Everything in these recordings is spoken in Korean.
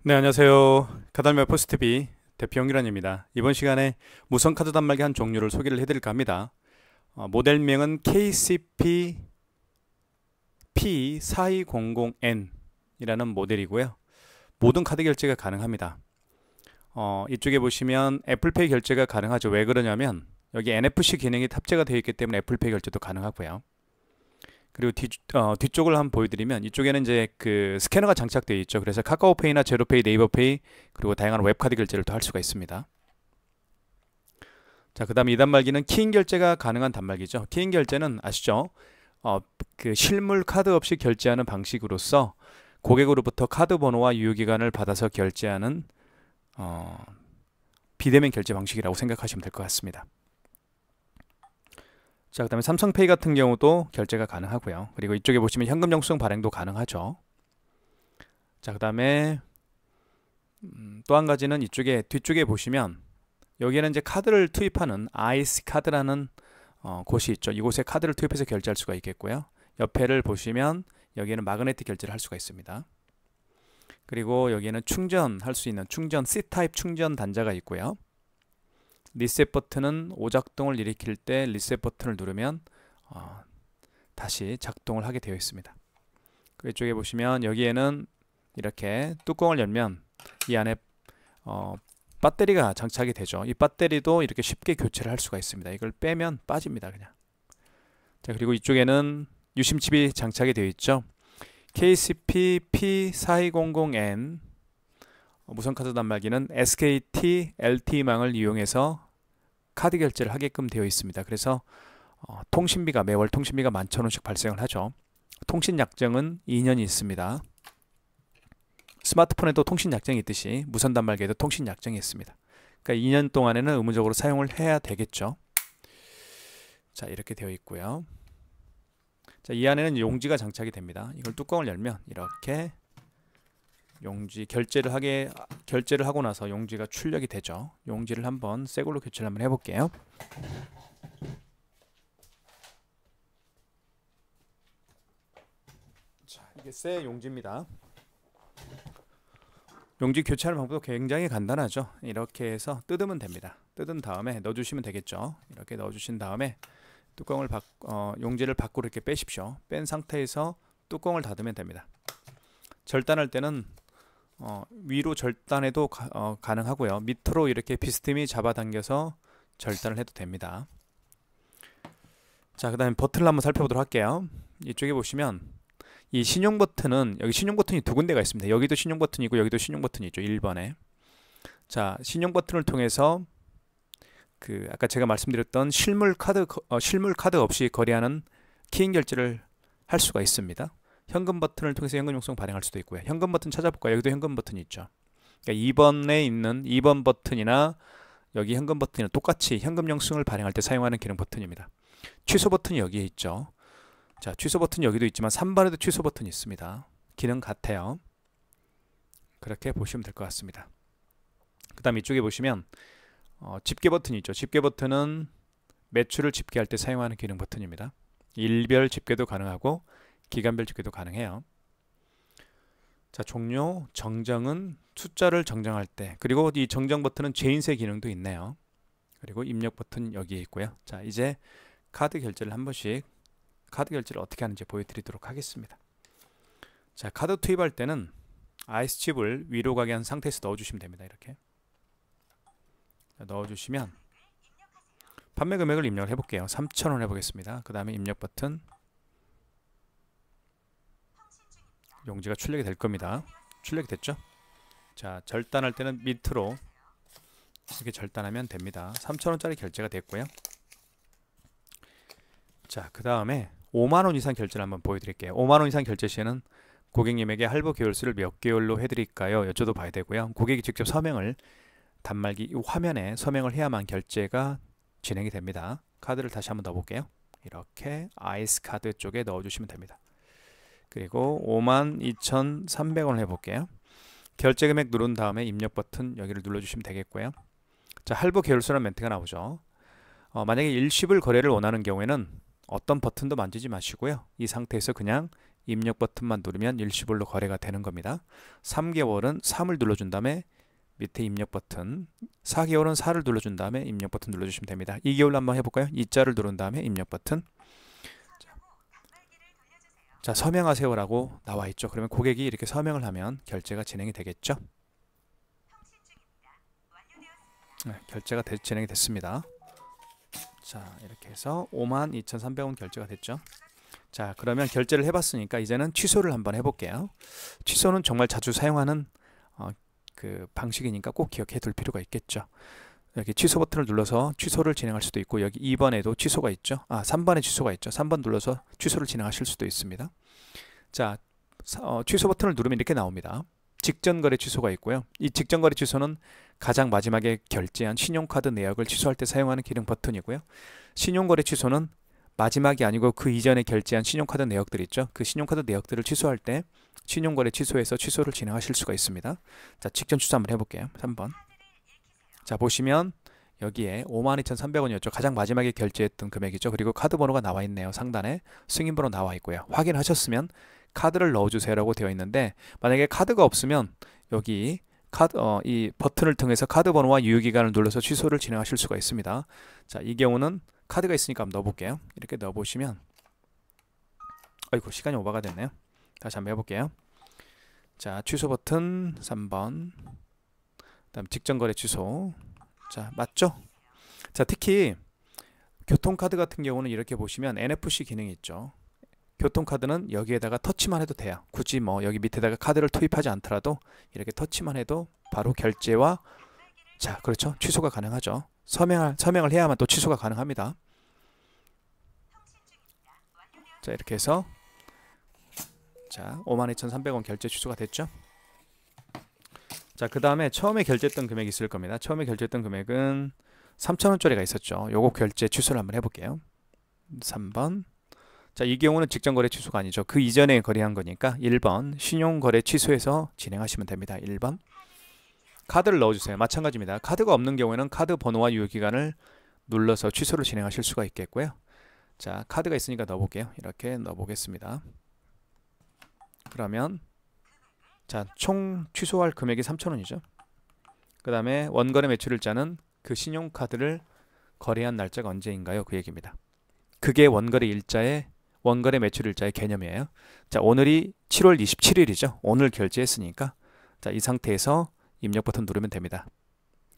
네, 안녕하세요. 카달메 포스트비 대표 영기란입니다. 이번 시간에 무선 카드 단말기 한 종류를 소개를 해드릴까 합니다. 모델명은 KCP P4200N 이라는 모델이고요. 모든 카드 결제가 가능합니다. 이쪽에 보시면 애플페이 결제가 가능하죠. 왜 그러냐면 여기 NFC 기능이 탑재가 되어 있기 때문에 애플페이 결제도 가능하고요. 그리고 뒤쪽을 한번 보여드리면 이쪽에는 이제 그 스캐너가 장착되어 있죠. 그래서 카카오페이나 제로페이, 네이버페이 그리고 다양한 웹카드 결제를 또 할 수가 있습니다. 자, 그 다음에 이 단말기는 키인 결제가 가능한 단말기죠. 키인 결제는 아시죠? 그 실물 카드 없이 결제하는 방식으로서 고객으로부터 카드 번호와 유효기간을 받아서 결제하는 비대면 결제 방식이라고 생각하시면 될 것 같습니다. 자, 그 다음에 삼성페이 같은 경우도 결제가 가능하고요. 그리고 이쪽에 보시면 현금 영수증 발행도 가능하죠. 자, 그 다음에 또 한 가지는 뒤쪽에 보시면 여기에는 이제 카드를 투입하는 IC 카드라는 곳이 있죠. 이곳에 카드를 투입해서 결제할 수가 있겠고요. 옆에를 보시면 여기에는 마그네틱 결제를 할 수가 있습니다. 그리고 여기에는 충전할 수 있는 충전 C타입 충전 단자가 있고요. 리셋 버튼은 오작동을 일으킬 때 리셋 버튼을 누르면 다시 작동을 하게 되어 있습니다. 그 이쪽에 보시면 여기에는 이렇게 뚜껑을 열면 이 안에 배터리가 장착이 되죠. 이 배터리도 이렇게 쉽게 교체를 할 수가 있습니다. 이걸 빼면 빠집니다. 그냥. 자, 그리고 이쪽에는 유심칩이 장착이 되어 있죠. KCP P4200N 무선카드 단말기는 SKT LTE망을 이용해서 카드 결제를 하게끔 되어 있습니다. 그래서 매월 통신비가 11,000원씩 발생을 하죠. 통신 약정은 2년이 있습니다. 스마트폰에도 통신 약정이 있듯이 무선 단말기에도 통신 약정이 있습니다. 그러니까 2년 동안에는 의무적으로 사용을 해야 되겠죠. 자, 이렇게 되어 있고요. 자, 이 안에는 용지가 장착이 됩니다. 이걸 뚜껑을 열면 이렇게 용지 결제를 하고 나서 용지가 출력이 되죠. 용지를 한번 새 걸로 교체를 한번 해볼게요. 자, 이게 새 용지입니다. 용지 교체하는 방법도 굉장히 간단하죠. 이렇게 해서 뜯으면 됩니다. 뜯은 다음에 넣어주시면 되겠죠. 이렇게 넣어주신 다음에 용지를 밖으로 이렇게 빼십시오. 뺀 상태에서 뚜껑을 닫으면 됩니다. 절단할 때는 위로 절단해도 가능하고요. 밑으로 이렇게 비스듬히 잡아당겨서 절단을 해도 됩니다. 자, 그 다음에 버튼을 한번 살펴보도록 할게요. 이쪽에 보시면 이 신용 버튼은 여기 신용 버튼이 두 군데가 있습니다. 여기도 신용 버튼이고 여기도 신용 버튼이 있죠. 1번에. 자, 신용 버튼을 통해서 아까 제가 말씀드렸던 실물 카드 없이 거래하는 키인 결제를 할 수가 있습니다. 현금 버튼을 통해서 현금 영수증 발행할 수도 있고요. 현금 버튼 찾아볼까요? 여기도 현금 버튼이 있죠. 그러니까 2번에 있는 2번 버튼이나 여기 현금 버튼이나 똑같이 현금 영수증을 발행할 때 사용하는 기능 버튼입니다. 취소 버튼이 여기에 있죠. 자, 취소 버튼이 여기도 있지만 3번에도 취소 버튼이 있습니다. 기능 같아요. 그렇게 보시면 될 것 같습니다. 그 다음 이쪽에 보시면 집계 버튼이 있죠. 집계 버튼은 매출을 집계할 때 사용하는 기능 버튼입니다. 일별 집계도 가능하고 기간별 집계도 가능해요. 자, 종료, 정정은 숫자를 정정할 때, 그리고 이 정정 버튼은 재인쇄 기능도 있네요. 그리고 입력 버튼 여기에 있고요. 자, 이제 카드 결제를 한 번씩 카드 결제를 어떻게 하는지 보여드리도록 하겠습니다. 자, 카드 투입할 때는 IC칩을 위로 가게 한 상태에서 넣어주시면 됩니다. 이렇게 넣어주시면 판매 금액을 입력을 해볼게요. 3,000원 해보겠습니다. 그 다음에 입력 버튼, 용지가 출력이 될 겁니다. 출력이 됐죠? 자, 절단할 때는 밑으로 이렇게 절단하면 됩니다. 3,000원짜리 결제가 됐고요. 자, 그 다음에 5만원 이상 결제를 한번 보여드릴게요. 5만원 이상 결제 시에는 고객님에게 할부 계열수를 몇 개월로 해드릴까요? 여쭤도 봐야 되고요. 고객이 직접 단말기 화면에 서명을 해야만 결제가 진행이 됩니다. 카드를 다시 한번 넣어볼게요. 이렇게 아이스 카드 쪽에 넣어주시면 됩니다. 그리고 52,300원을 해볼게요. 결제 금액 누른 다음에 입력 버튼 여기를 눌러주시면 되겠고요. 자, 할부 계열수라는 멘트가 나오죠. 만약에 일시불 거래를 원하는 경우에는 어떤 버튼도 만지지 마시고요. 이 상태에서 그냥 입력 버튼만 누르면 일시불로 거래가 되는 겁니다. 3개월은 3을 눌러준 다음에 밑에 입력 버튼, 4개월은 4를 눌러준 다음에 입력 버튼 눌러주시면 됩니다. 2개월로 한번 해볼까요? 2자를 누른 다음에 입력 버튼. 자, 서명하세요라고 나와 있죠. 그러면 고객이 이렇게 서명을 하면 결제가 진행이 되겠죠. 네, 결제가 진행이 됐습니다. 자, 이렇게 해서 52,300원 결제가 됐죠. 자, 그러면 결제를 해봤으니까 이제는 취소를 한번 해볼게요. 취소는 정말 자주 사용하는 그 방식이니까 꼭 기억해 둘 필요가 있겠죠. 여기 취소 버튼을 눌러서 취소를 진행할 수도 있고, 여기 2번에도 취소가 있죠. 3번에 취소가 있죠. 3번 눌러서 취소를 진행하실 수도 있습니다. 자, 취소 버튼을 누르면 이렇게 나옵니다. 직전 거래 취소가 있고요. 이 직전 거래 취소는 가장 마지막에 결제한 신용카드 내역을 취소할 때 사용하는 기능 버튼이고요. 신용거래 취소는 마지막이 아니고 그 이전에 결제한 신용카드 내역들 있죠. 그 신용카드 내역들을 취소할 때 신용거래 취소에서 취소를 진행하실 수가 있습니다. 자, 직전 취소 한번 해볼게요. 3번. 자, 보시면 여기에 52,300원이었죠. 가장 마지막에 결제했던 금액이죠. 그리고 카드 번호가 나와 있네요. 상단에 승인 번호 나와 있고요. 확인하셨으면 카드를 넣어주세요라고 되어 있는데, 만약에 카드가 없으면 여기 이 버튼을 통해서 카드 번호와 유효기간을 눌러서 취소를 진행하실 수가 있습니다. 자, 이 경우는 카드가 있으니까 한번 넣어볼게요. 이렇게 넣어보시면, 아이고 시간이 오버가 됐네요. 다시 한번 해볼게요. 자, 취소 버튼 3번, 다음 직전 거래 취소. 자, 맞죠? 자, 특히 교통카드 같은 경우는 이렇게 보시면 NFC 기능이 있죠. 교통카드는 여기에다가 터치만 해도 돼요. 굳이 뭐 여기 밑에다가 카드를 투입하지 않더라도 이렇게 터치만 해도 바로 결제와, 자, 그렇죠, 취소가 가능하죠. 서명을 해야만 또 취소가 가능합니다. 자, 이렇게 해서 자, 52,300원 결제 취소가 됐죠. 자, 그 다음에 처음에 결제했던 금액이 있을 겁니다. 처음에 결제했던 금액은 3,000원짜리가 있었죠. 요거 결제 취소를 한번 해볼게요. 3번. 자, 이 경우는 직전 거래 취소가 아니죠. 그 이전에 거래한 거니까 1번 신용거래 취소해서 진행하시면 됩니다. 1번. 카드를 넣어주세요. 마찬가지입니다. 카드가 없는 경우에는 카드 번호와 유효기간을 눌러서 취소를 진행하실 수가 있겠고요. 자, 카드가 있으니까 넣어볼게요. 이렇게 넣어보겠습니다. 그러면 자, 총 취소할 금액이 3,000원이죠. 그 다음에 원거래 매출일자는 그 신용카드를 거래한 날짜가 언제인가요? 그 얘기입니다. 그게 원거래 매출일자의 개념이에요. 자, 오늘이 7월 27일이죠. 오늘 결제했으니까 자, 이 상태에서 입력 버튼 누르면 됩니다.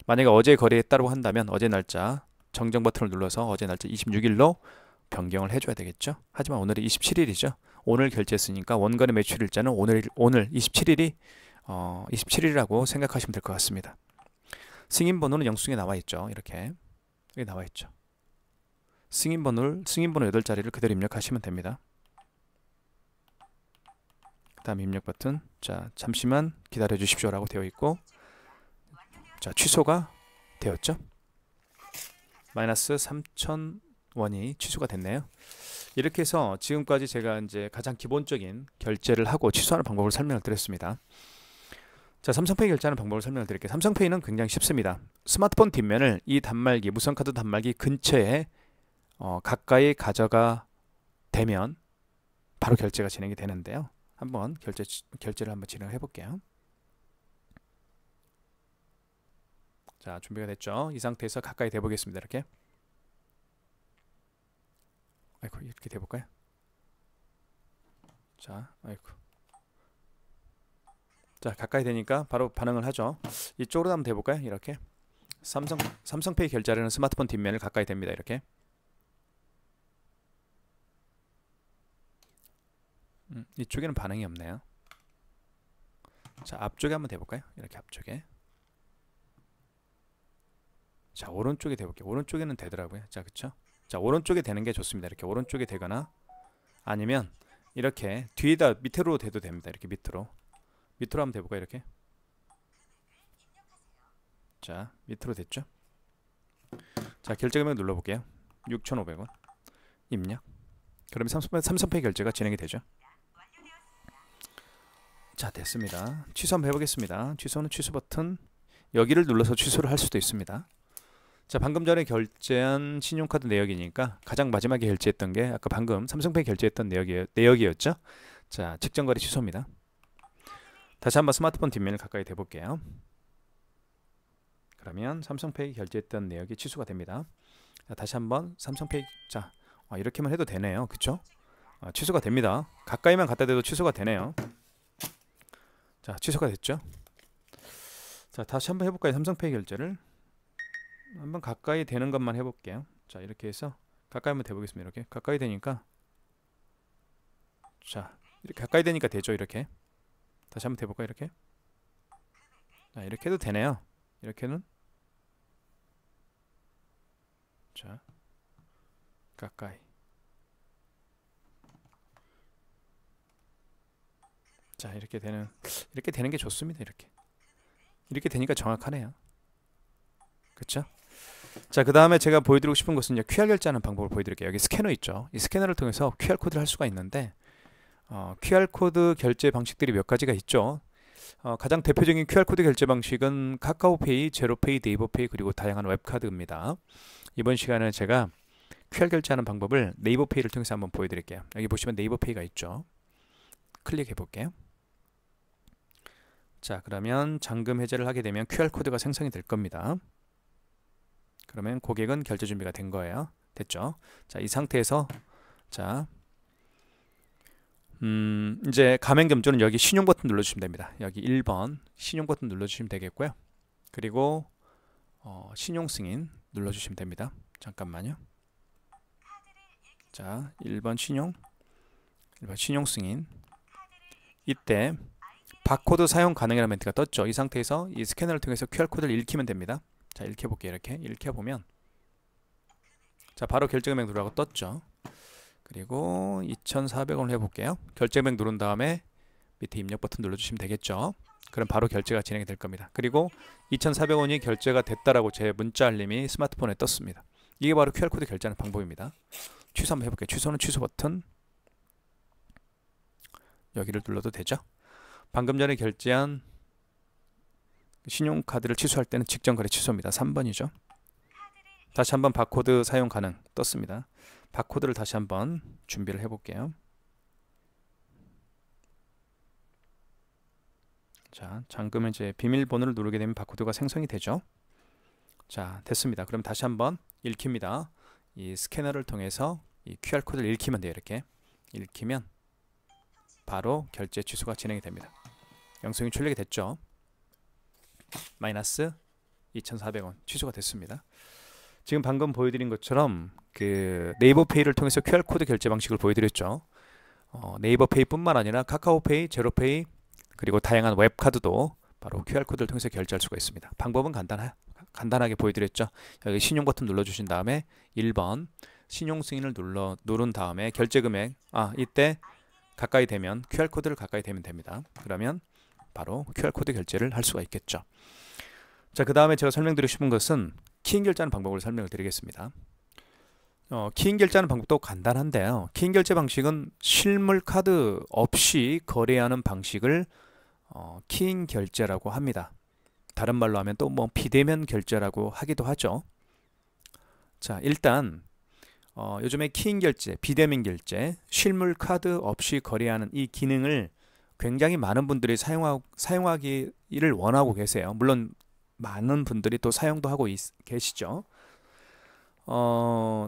만약에 어제 거래했다고 한다면 어제 날짜 정정 버튼을 눌러서 어제 날짜 26일로 변경을 해줘야 되겠죠. 하지만 오늘이 27일이죠. 오늘 결제했으니까 원거래 매출일자는 오늘 27일이라고 생각하시면 될 것 같습니다. 승인 번호는 영수증에 나와 있죠. 이렇게 여기 나와 있죠. 승인 번호 8자리를 그대로 입력하시면 됩니다. 그 다음 입력 버튼, 자, 잠시만 기다려 주십시오 라고 되어 있고, 자, 취소가 되었죠. 마이너스 3,000원이 취소가 됐네요. 이렇게 해서 지금까지 제가 이제 가장 기본적인 결제를 하고 취소하는 방법을 설명을 드렸습니다. 자, 삼성페이 결제하는 방법을 설명을 드릴게요. 삼성페이는 굉장히 쉽습니다. 스마트폰 뒷면을 이 단말기, 무선카드 단말기 근처에 가까이 가져가 되면 바로 결제가 진행이 되는데요. 한번 결제를 한번 진행해 볼게요. 자, 준비가 됐죠. 이 상태에서 가까이 대 보겠습니다. 이렇게. 아이고, 이렇게 대 볼까요? 자, 아이고. 자, 가까이 되니까 바로 반응을 하죠. 이쪽으로 한번 대 볼까요? 이렇게. 삼성페이 결제하려는 스마트폰 뒷면을 가까이 댑니다. 이렇게. 이쪽에는 반응이 없네요. 자, 앞쪽에 한번 대볼까요? 이렇게 앞쪽에. 자, 오른쪽에 대볼게요. 오른쪽에는 되더라고요. 자, 그쵸? 자, 오른쪽에 대는 게 좋습니다. 이렇게 오른쪽에 대거나 아니면 이렇게 뒤에다 밑으로 대도 됩니다. 이렇게 밑으로 한번 대볼까요? 이렇게. 자, 밑으로 됐죠? 자, 결제 금액 눌러볼게요. 6,500원 입력. 그러면 삼성페이 결제가 진행이 되죠. 자, 됐습니다. 취소 한번 해보겠습니다. 취소는 취소 버튼 여기를 눌러서 취소를 할 수도 있습니다. 자, 방금 전에 결제한 신용카드 내역이니까 가장 마지막에 결제했던 게 아까 방금 삼성페이 결제했던 내역이었죠. 자, 직전거래 취소입니다. 다시 한번 스마트폰 뒷면을 가까이 대볼게요. 그러면 삼성페이 결제했던 내역이 취소가 됩니다. 자, 다시 한번 삼성페이, 자, 이렇게만 해도 되네요. 그쵸? 취소가 됩니다. 가까이만 갖다 대도 취소가 되네요. 자, 취소가 됐죠? 자, 다시 한번 해볼까요? 삼성페이 결제를 한번 가까이 되는 것만 해볼게요. 자, 이렇게 해서 가까이 한번 대보겠습니다. 이렇게 가까이 되니까, 자, 이렇게 가까이 되니까 되죠. 이렇게 다시 한번 대볼까요? 이렇게. 자, 이렇게 해도 되네요. 이렇게는, 자, 가까이. 자, 이렇게 되는 게 좋습니다. 이렇게 되니까 정확하네요. 그쵸? 자, 그 다음에 제가 보여드리고 싶은 것은 이제 QR 결제하는 방법을 보여드릴게요. 여기 스캐너 있죠. 이 스캐너를 통해서 QR 코드를 할 수가 있는데, QR 코드 결제 방식들이 몇 가지가 있죠. 가장 대표적인 QR 코드 결제 방식은 카카오페이, 제로페이, 네이버페이, 그리고 다양한 웹카드입니다. 이번 시간에 제가 QR 결제하는 방법을 네이버페이를 통해서 한번 보여드릴게요. 여기 보시면 네이버페이가 있죠. 클릭해 볼게요. 자, 그러면 잔금 해제를 하게 되면 QR 코드가 생성이 될 겁니다. 그러면 고객은 결제 준비가 된 거예요. 됐죠? 자, 이 상태에서, 자, 이제 가맹점주는 여기 신용 버튼 눌러주시면 됩니다. 여기 1번 신용 버튼 눌러주시면 되겠고요. 그리고 신용 승인 눌러주시면 됩니다. 잠깐만요. 자, 1번 신용 승인. 이때 바코드 사용 가능이라는 멘트가 떴죠. 이 상태에서 이 스캐너를 통해서 QR코드를 읽히면 됩니다. 자, 읽혀볼게요. 이렇게 읽혀보면, 자, 바로 결제금액 누르라고 떴죠. 그리고 2,400원을 해볼게요. 결제금액 누른 다음에 밑에 입력 버튼 눌러주시면 되겠죠. 그럼 바로 결제가 진행이 될 겁니다. 그리고 2,400원이 결제가 됐다라고 제 문자 알림이 스마트폰에 떴습니다. 이게 바로 QR코드 결제하는 방법입니다. 취소 한번 해볼게요. 취소는 취소 버튼 여기를 눌러도 되죠. 방금 전에 결제한 신용카드를 취소할 때는 직전거래 취소입니다. 3번이죠. 다시 한번 바코드 사용 가능 떴습니다. 바코드를 다시 한번 준비를 해볼게요. 자, 잠금 이제 비밀번호를 누르게 되면 바코드가 생성이 되죠. 자, 됐습니다. 그럼 다시 한번 읽힙니다. 이 스캐너를 통해서 이 QR코드를 읽히면 돼요. 이렇게 읽히면 바로 결제 취소가 진행이 됩니다. 영수증이 출력이 됐죠. 마이너스 2,400원 취소가 됐습니다. 지금 방금 보여드린 것처럼 그 네이버페이를 통해서 QR코드 결제 방식을 보여드렸죠. 네이버페이뿐만 아니라 카카오페이, 제로페이, 그리고 다양한 웹카드도 바로 QR코드를 통해서 결제할 수가 있습니다. 방법은 간단하게 보여드렸죠. 여기 신용 버튼 눌러주신 다음에 1번 신용 승인을 누른 다음에 결제금액, 이때 가까이 되면 QR코드를 가까이 대면 됩니다. 그러면 바로 QR코드 결제를 할 수가 있겠죠. 자, 그 다음에 제가 설명드리고 싶은 것은 키인 결제하는 방법을 설명을 드리겠습니다. 키인 결제하는 방법도 간단한데요. 키인 결제 방식은 실물 카드 없이 거래하는 방식을 키인 결제라고 합니다. 다른 말로 하면 또 뭐 비대면 결제라고 하기도 하죠. 자, 일단 요즘에 키인 결제, 비대면 결제, 실물 카드 없이 거래하는 이 기능을 굉장히 많은 분들이 사용하기를 원하고 계세요. 물론 많은 분들이 또 사용도 하고 계시죠.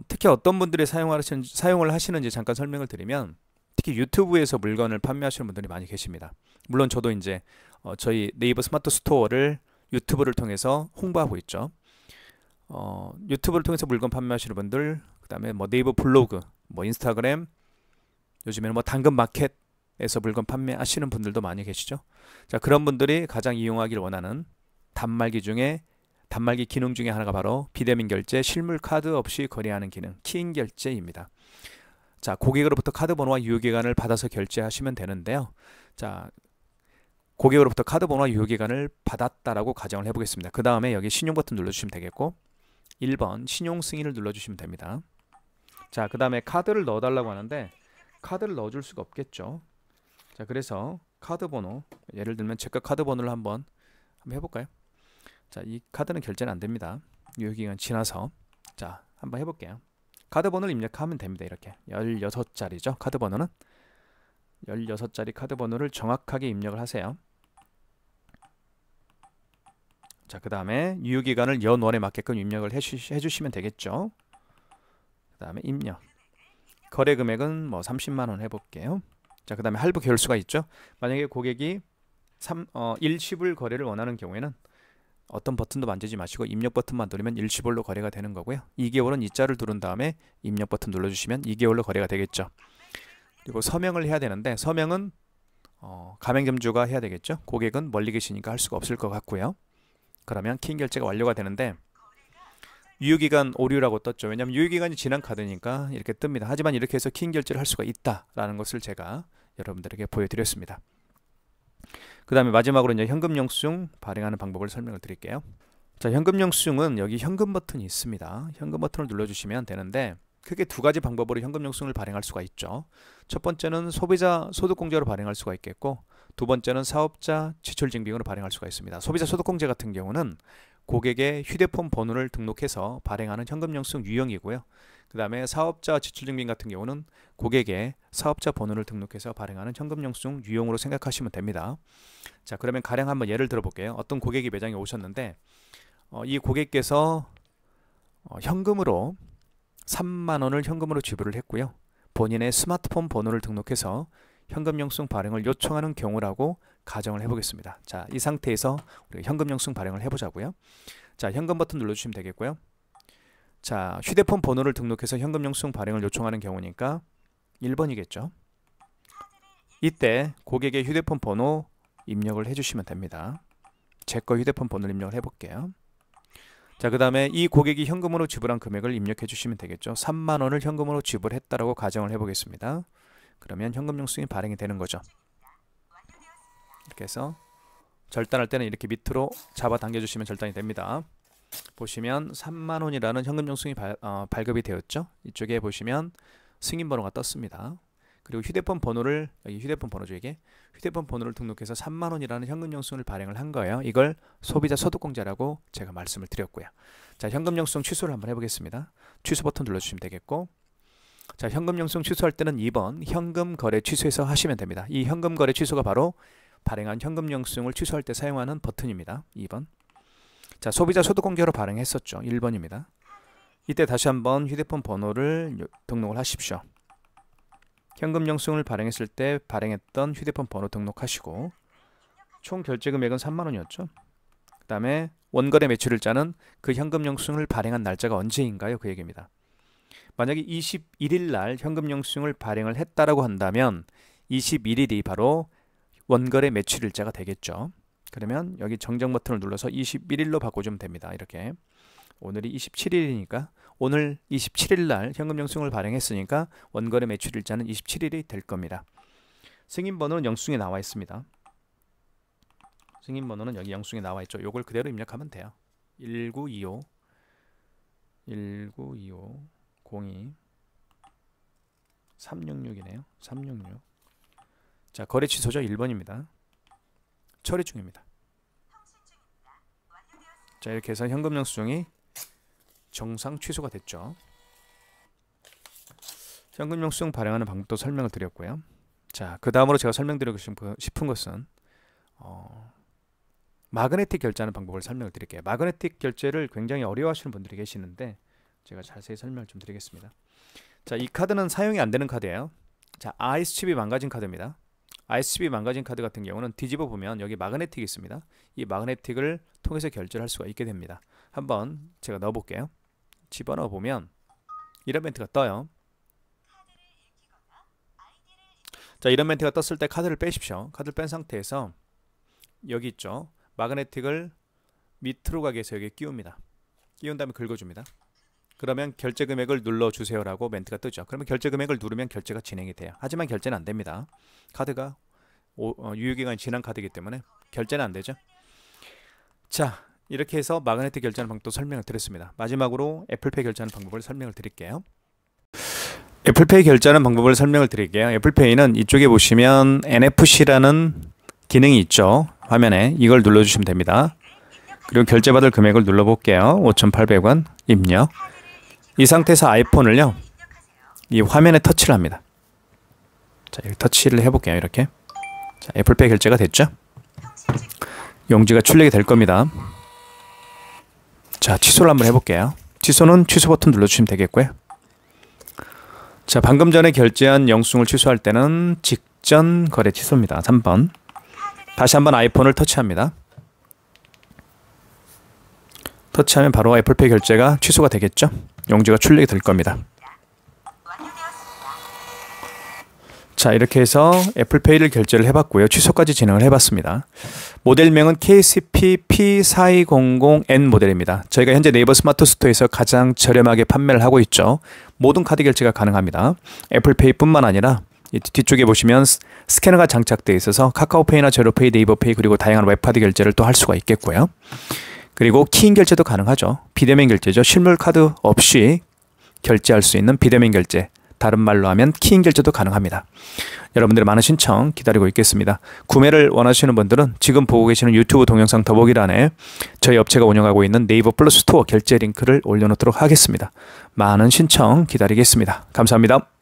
특히 어떤 분들이 사용을 하시는지 잠깐 설명을 드리면, 특히 유튜브에서 물건을 판매하시는 분들이 많이 계십니다. 물론 저도 이제 저희 네이버 스마트 스토어를 유튜브를 통해서 홍보하고 있죠. 유튜브를 통해서 물건 판매하시는 분들, 그 다음에 뭐 네이버 블로그, 뭐 인스타그램, 요즘에는 뭐 당근마켓에서 물건 판매하시는 분들도 많이 계시죠. 자, 그런 분들이 가장 이용하기를 원하는 단말기 기능 중에 하나가 바로 비대면 결제, 실물 카드 없이 거래하는 기능, 키인 결제입니다. 자, 고객으로부터 카드 번호와 유효기간을 받아서 결제하시면 되는데요. 자, 고객으로부터 카드 번호와 유효기간을 받았다라고 가정을 해보겠습니다. 그 다음에 여기 신용 버튼 눌러주시면 되겠고, 1번 신용 승인을 눌러주시면 됩니다. 자, 그 다음에 카드를 넣어달라고 하는데 카드를 넣어줄 수가 없겠죠. 자, 그래서 카드 번호, 예를 들면 제가 카드 번호를 한번 해볼까요? 자, 이 카드는 결제는 안 됩니다. 유효기간 지나서. 자, 한번 해볼게요. 카드 번호를 입력하면 됩니다. 이렇게 16자리죠. 카드 번호는. 16자리 카드 번호를 정확하게 입력을 하세요. 자, 그 다음에 유효기간을 연월에 맞게끔 입력을 해주시면 되겠죠. 그 다음에 입력. 거래 금액은 뭐 30만원 해볼게요. 자, 그 다음에 할부 개월수가 있죠. 만약에 고객이 일시불 거래를 원하는 경우에는 어떤 버튼도 만지지 마시고 입력 버튼만 누르면 일시불로 거래가 되는 거고요. 2개월은 이자를 누른 다음에 입력 버튼 눌러주시면 2개월로 거래가 되겠죠. 그리고 서명을 해야 되는데 서명은 가맹점주가 해야 되겠죠. 고객은 멀리 계시니까 할 수가 없을 것 같고요. 그러면 킹 결제가 완료가 되는데 유효기간 오류라고 떴죠. 왜냐하면 유효기간이 지난 카드니까 이렇게 뜹니다. 하지만 이렇게 해서 킹 결제를 할 수가 있다라는 것을 제가 여러분들에게 보여드렸습니다. 그 다음에 마지막으로 이제 현금 영수증 발행하는 방법을 설명을 드릴게요. 자, 현금 영수증은 여기 현금 버튼이 있습니다. 현금 버튼을 눌러주시면 되는데 크게 두 가지 방법으로 현금 영수증을 발행할 수가 있죠. 첫 번째는 소비자 소득공제로 발행할 수가 있겠고, 두 번째는 사업자 지출증빙으로 발행할 수가 있습니다. 소비자 소득공제 같은 경우는 고객의 휴대폰 번호를 등록해서 발행하는 현금 영수증 유형이고요. 그 다음에 사업자 지출증빙 같은 경우는 고객의 사업자 번호를 등록해서 발행하는 현금 영수증 유형으로 생각하시면 됩니다. 자, 그러면 가령 한번 예를 들어 볼게요. 어떤 고객이 매장에 오셨는데 이 고객께서 현금으로 3만원을 현금으로 지불을 했고요. 본인의 스마트폰 번호를 등록해서 현금 영수증 발행을 요청하는 경우라고 가정을 해보겠습니다. 자, 이 상태에서 우리가 현금 영수증 발행을 해보자고요. 자, 현금 버튼 눌러주시면 되겠고요. 자, 휴대폰 번호를 등록해서 현금 영수증 발행을 요청하는 경우니까 1번이겠죠. 이때 고객의 휴대폰 번호 입력을 해주시면 됩니다. 제 거 휴대폰 번호를 입력을 해볼게요. 자, 그 다음에 이 고객이 현금으로 지불한 금액을 입력해 주시면 되겠죠. 3만원을 현금으로 지불했다라고 가정을 해보겠습니다. 그러면 현금 영수증이 발행이 되는 거죠. 이렇게 해서 절단할 때는 이렇게 밑으로 잡아당겨 주시면 절단이 됩니다. 보시면 3만원이라는 현금 영수증이 발급이 되었죠. 이쪽에 보시면 승인번호가 떴습니다. 그리고 휴대폰 번호를, 여기 휴대폰 번호죠, 이게 휴대폰 번호를 등록해서 3만원이라는 현금 영수증을 발행을 한 거예요. 이걸 소비자 소득공제라고 제가 말씀을 드렸고요. 자, 현금 영수증 취소를 한번 해보겠습니다. 취소 버튼 눌러주시면 되겠고, 자, 현금 영수증 취소할 때는 2번 현금 거래 취소해서 하시면 됩니다. 이 현금 거래 취소가 바로 발행한 현금 영수증을 취소할 때 사용하는 버튼입니다. 2번. 자, 소비자 소득공제로 발행했었죠. 1번입니다. 이때 다시 한번 휴대폰 번호를 등록을 하십시오. 현금 영수증을 발행했을 때 발행했던 휴대폰 번호 등록하시고, 총 결제 금액은 3만원이었죠. 그 다음에 원거래 매출일자는 그 현금 영수증을 발행한 날짜가 언제인가요? 그 얘기입니다. 만약에 21일 날 현금 영수증을 발행을 했다라고 한다면 21일이 바로 원거래 매출일자가 되겠죠. 그러면 여기 정정 버튼을 눌러서 21일로 바꿔주면 됩니다. 이렇게 오늘이 27일이니까 오늘 27일 날 현금 영수증을 발행했으니까 원거래 매출일자는 27일이 될 겁니다. 승인번호는 영수증에 나와 있습니다. 승인번호는 여기 영수증에 나와 있죠. 요걸 그대로 입력하면 돼요. 1925 02 366이네요. 366. 자, 거래 취소죠. 1번입니다. 처리 중입니다. 자, 이렇게 해서 현금 영수증이 정상 취소가 됐죠. 현금 영수증 발행하는 방법도 설명을 드렸고요. 자, 그 다음으로 제가 설명드리고 싶은 것은 마그네틱 결제하는 방법을 설명을 드릴게요. 마그네틱 결제를 굉장히 어려워하시는 분들이 계시는데 제가 자세히 설명을 좀 드리겠습니다. 자, 이 카드는 사용이 안 되는 카드예요. 자, IS칩이 망가진 카드입니다. IS칩이 망가진 카드 같은 경우는 뒤집어 보면 여기 마그네틱이 있습니다. 이 마그네틱을 통해서 결제를 할 수가 있게 됩니다. 한번 제가 넣어 볼게요. 집어넣어 보면 이런 멘트가 떠요. 자, 이런 멘트가 떴을 때 카드를 빼십시오. 카드를 뺀 상태에서 여기 있죠. 마그네틱을 밑으로 가게 해서 여기에 끼웁니다. 끼운 다음에 긁어줍니다. 그러면 결제 금액을 눌러주세요 라고 멘트가 뜨죠. 그러면 결제 금액을 누르면 결제가 진행이 돼요. 하지만 결제는 안 됩니다. 카드가 유효기간이 지난 카드이기 때문에 결제는 안 되죠. 자, 이렇게 해서 마그네틱 결제하는 방법도 설명을 드렸습니다. 마지막으로 애플페이 결제하는 방법을 설명을 드릴게요. 애플페이 결제하는 방법을 설명을 드릴게요. 애플페이는 이쪽에 보시면 NFC라는 기능이 있죠. 화면에 이걸 눌러주시면 됩니다. 그리고 결제받을 금액을 눌러볼게요. 5,800원 입력. 이 상태에서 아이폰을요, 이 화면에 터치를 합니다. 자, 여기 터치를 해볼게요. 이렇게. 자, 애플페이 결제가 됐죠? 용지가 출력이 될 겁니다. 자, 취소를 한번 해볼게요. 취소는 취소 버튼 눌러주시면 되겠고요. 자, 방금 전에 결제한 영수증을 취소할 때는 직전 거래 취소입니다. 3번. 다시 한번 아이폰을 터치합니다. 터치하면 바로 애플페이 결제가 취소가 되겠죠? 용지가 출력이 될 겁니다. 자, 이렇게 해서 애플페이를 결제를 해봤고요. 취소까지 진행을 해봤습니다. 모델명은 KCP P4200N 모델입니다. 저희가 현재 네이버 스마트 스토어에서 가장 저렴하게 판매를 하고 있죠. 모든 카드 결제가 가능합니다. 애플페이 뿐만 아니라 뒤쪽에 보시면 스캐너가 장착되어 있어서 카카오페이나 제로페이, 네이버페이 그리고 다양한 웹카드 결제를 또 할 수가 있겠고요. 그리고 키인 결제도 가능하죠. 비대면 결제죠. 실물 카드 없이 결제할 수 있는 비대면 결제. 다른 말로 하면 키인 결제도 가능합니다. 여러분들의 많은 신청 기다리고 있겠습니다. 구매를 원하시는 분들은 지금 보고 계시는 유튜브 동영상 더보기란에 저희 업체가 운영하고 있는 네이버 플러스 스토어 결제 링크를 올려놓도록 하겠습니다. 많은 신청 기다리겠습니다. 감사합니다.